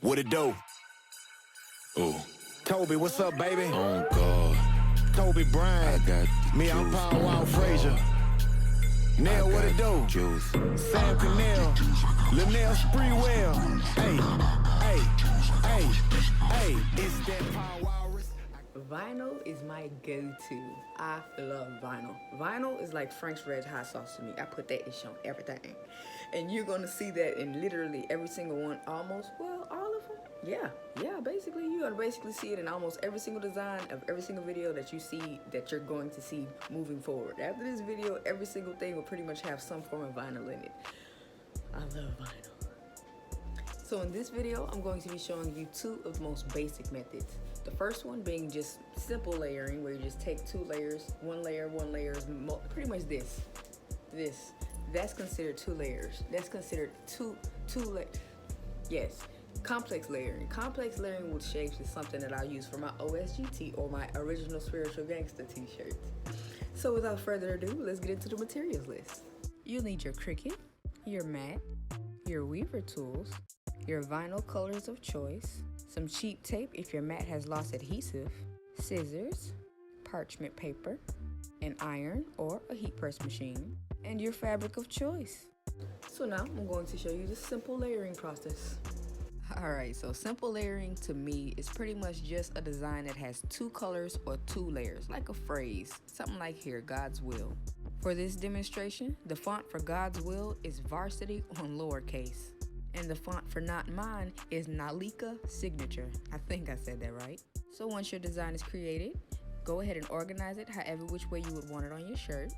What it do? Oh, Toby, what's up, baby? on God, Toby Bryant. I got the Me, I'm juice. Paul Wall On Frazier. God, Nell, I what it got the do? juice. Sam Cannell. Linnell Spreewell. Hey, hey, hey. It's that Paul Walrus. Vinyl is my go-to. I love vinyl. Vinyl is like Frank's Red Hot Sauce to me. I put that ish on everything. And you're going to see that in literally every single one, almost, well, all of them. Yeah, basically, you're going to basically see it in almost every single design of every single video that you see, that you're going to see moving forward. After this video, every single thing will pretty much have some form of vinyl in it. I love vinyl. So in this video, I'm going to be showing you two of the most basic methods. The first one being just simple layering, where you just take two layers, one layer is pretty much this. That's considered two layers. That's considered two layers. Yes, complex layering. Complex layering with shapes is something that I use for my OSGT or my Original Spiritual Gangster t-shirts. So without further ado, let's get into the materials list. You'll need your Cricut, your mat, your weaver tools, your vinyl colors of choice, some cheap tape if your mat has lost adhesive, scissors, parchment paper, an iron or a heat press machine, and your fabric of choice. So now I'm going to show you the simple layering process. Alright, so simple layering to me is pretty much just a design that has two colors or two layers, like a phrase, something like here, God's will. For this demonstration, the font for God's will is Varsity on lowercase. And the font for Not Mine is Nalika Signature. I think I said that right. So once your design is created, go ahead and organize it however which way you would want it on your shirt.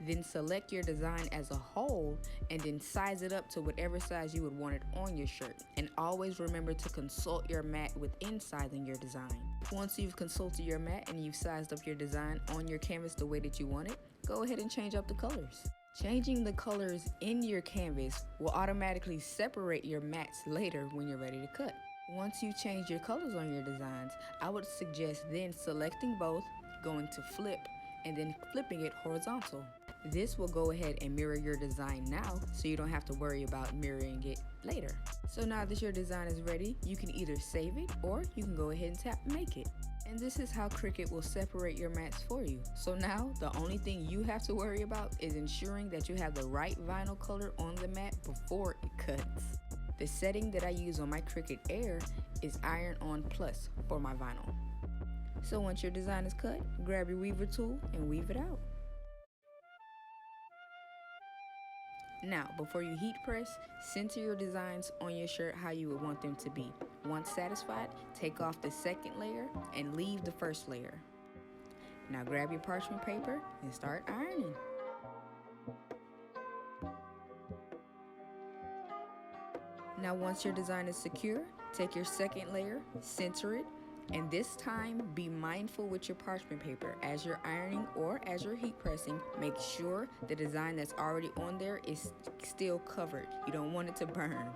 Then select your design as a whole and then size it up to whatever size you would want it on your shirt. And always remember to consult your mat within sizing your design. Once you've consulted your mat and you've sized up your design on your canvas the way that you want it, go ahead and change up the colors. Changing the colors in your canvas will automatically separate your mats later when you're ready to cut. Once you change your colors on your designs, I would suggest then selecting both, going to flip, and then flipping it horizontal. This will go ahead and mirror your design now, so you don't have to worry about mirroring it later. So now that your design is ready, you can either save it or you can go ahead and tap Make It. And this is how Cricut will separate your mats for you. So now the only thing you have to worry about is ensuring that you have the right vinyl color on the mat before it cuts. The setting that I use on my Cricut Air is Iron On Plus for my vinyl. So once your design is cut, grab your weaver tool and weave it out. Now, before you heat press, center your designs on your shirt how you would want them to be. Once satisfied, take off the second layer and leave the first layer. Now grab your parchment paper and start ironing. Now once your design is secure, take your second layer, center it, and this time be mindful with your parchment paper. As you're ironing or as you're heat pressing, make sure the design that's already on there is still covered. You don't want it to burn.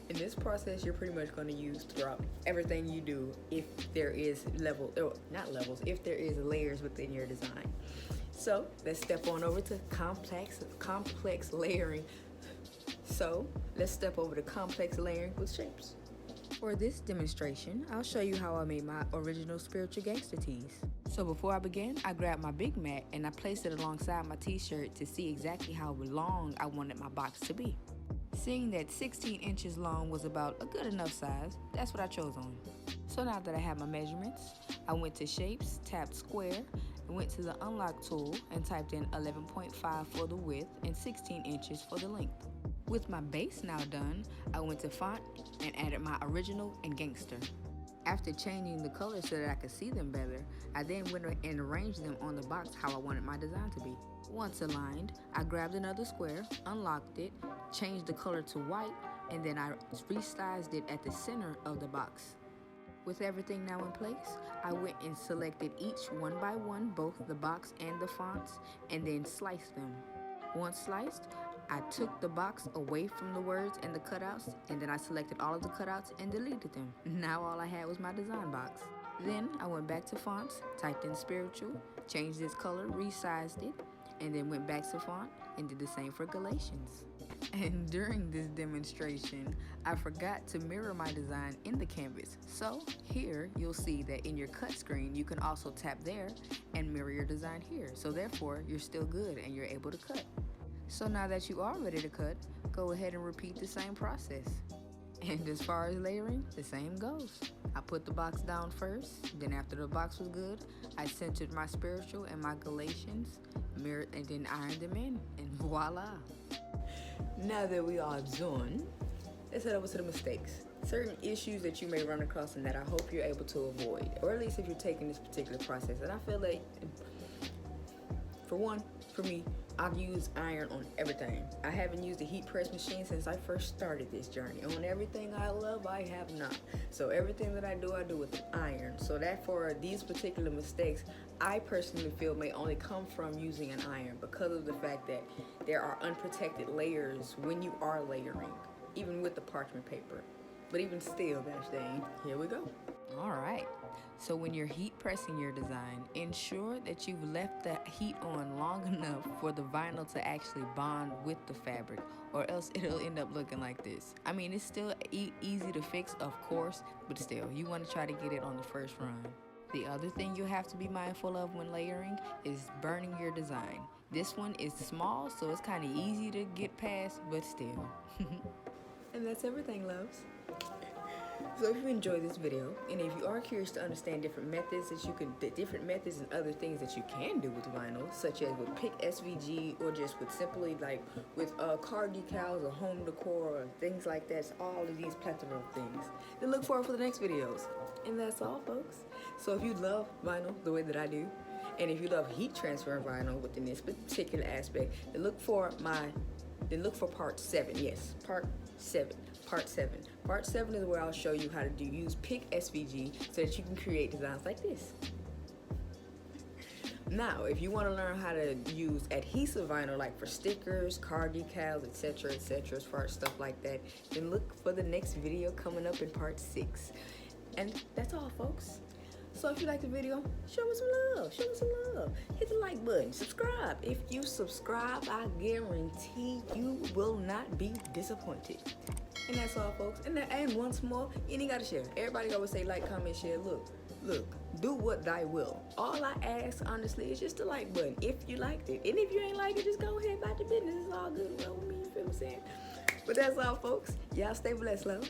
In this process, you're pretty much going to use throughout everything you do if there is if there is layers within your design. So let's step on over to complex layering. So let's step over to complex layering with shapes. For this demonstration, I'll show you how I made my Original Spiritual Gangster tees. So before I begin, I grabbed my big mat and I placed it alongside my t-shirt to see exactly how long I wanted my box to be. Seeing that 16 inches long was about a good enough size, that's what I chose on. So now that I have my measurements, I went to Shapes, tapped Square, and went to the Unlock tool and typed in 11.5 for the width and 16 inches for the length. With my base now done, I went to Font and added my Original and Gangster. After changing the colors so that I could see them better, I then went and arranged them on the box how I wanted my design to be. Once aligned, I grabbed another square, unlocked it, changed the color to white, and then I resized it at the center of the box. With everything now in place, I went and selected each one by one, both the box and the fonts, and then sliced them. Once sliced, I took the box away from the words and the cutouts, and then I selected all of the cutouts and deleted them. Now all I had was my design box. Then I went back to fonts, typed in spiritual, changed its color, resized it, and then went back to font and did the same for Galatians. And during this demonstration, I forgot to mirror my design in the canvas. So here you'll see that in your cut screen, you can also tap there and mirror your design here. So therefore, you're still good and you're able to cut. So now that you are ready to cut, go ahead and repeat the same process. And as far as layering, the same goes. I put the box down first, then after the box was good, I centered my spiritual and my Galatians, mirrored, and then ironed them in, and voila. Now that we are done, let's head over to the mistakes. Certain issues that you may run across and that I hope you're able to avoid, or at least if you're taking this particular process. And I feel like, for one, for me, I've used iron on everything. I haven't used a heat press machine since I first started this journey. On everything I love, I have not. So everything that I do with an iron. So that for these particular mistakes, I personally feel may only come from using an iron because of the fact that there are unprotected layers when you are layering, even with the parchment paper. But even still, gosh dang, here we go. All right. So when you're heat pressing your design, ensure that you've left the heat on long enough for the vinyl to actually bond with the fabric, or else it'll end up looking like this. I mean, it's still easy to fix, of course, but still, you want to try to get it on the first run. The other thing you have to be mindful of when layering is burning your design. This one is small, so it's kind of easy to get past, but still. And that's everything, loves. So if you enjoyed this video, and if you are curious to understand different methods and other things that you can do with vinyl, such as with PIC SVG, or just with simply like with car decals or home decor or things like that, so all of these plethora of things, then look forward for the next videos. And that's all, folks. So if you love vinyl the way that I do, and if you love heat transfer vinyl within this particular aspect, then look for part 7. Yes, part 7. Part 7. Part 7 is where I'll show you how to use PIC SVG so that you can create designs like this. Now, if you want to learn how to use adhesive vinyl, like for stickers, car decals, etc., as far as stuff like that, then look for the next video coming up in part 6. And that's all, folks. So if you like the video, show me some love. Hit the like button. Subscribe. If you subscribe, I guarantee you will not be disappointed. And that's all, folks. And once more, you ain't gotta share. Everybody always say like, comment, share. Look, do what thy will. All I ask, honestly, is just the like button if you liked it. And if you ain't like it, just go ahead about your business. It's all good with me, you feel what I'm saying? But that's all, folks. Y'all stay blessed, loves.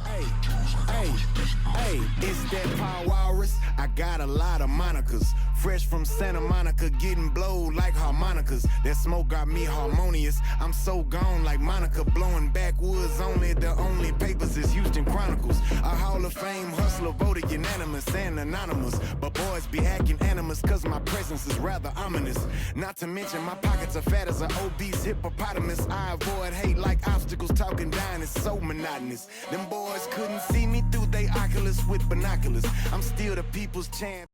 Hey, it's that Paul Walrus. I got a lot of monikers. Fresh from Santa Monica, getting blowed like harmonicas. That smoke got me harmonious. I'm so gone like Monica, blowing backwoods only. The only papers is Houston Chronicles. A Hall of Fame hustler, voted unanimous and anonymous. But boys be acting animus, cause my presence is rather ominous. Not to mention my pockets are fat as an obese hippopotamus. I avoid hate like obstacles, talking down is so monotonous. Them boys couldn't see me through they oculus with binoculars. I'm still the people's champ.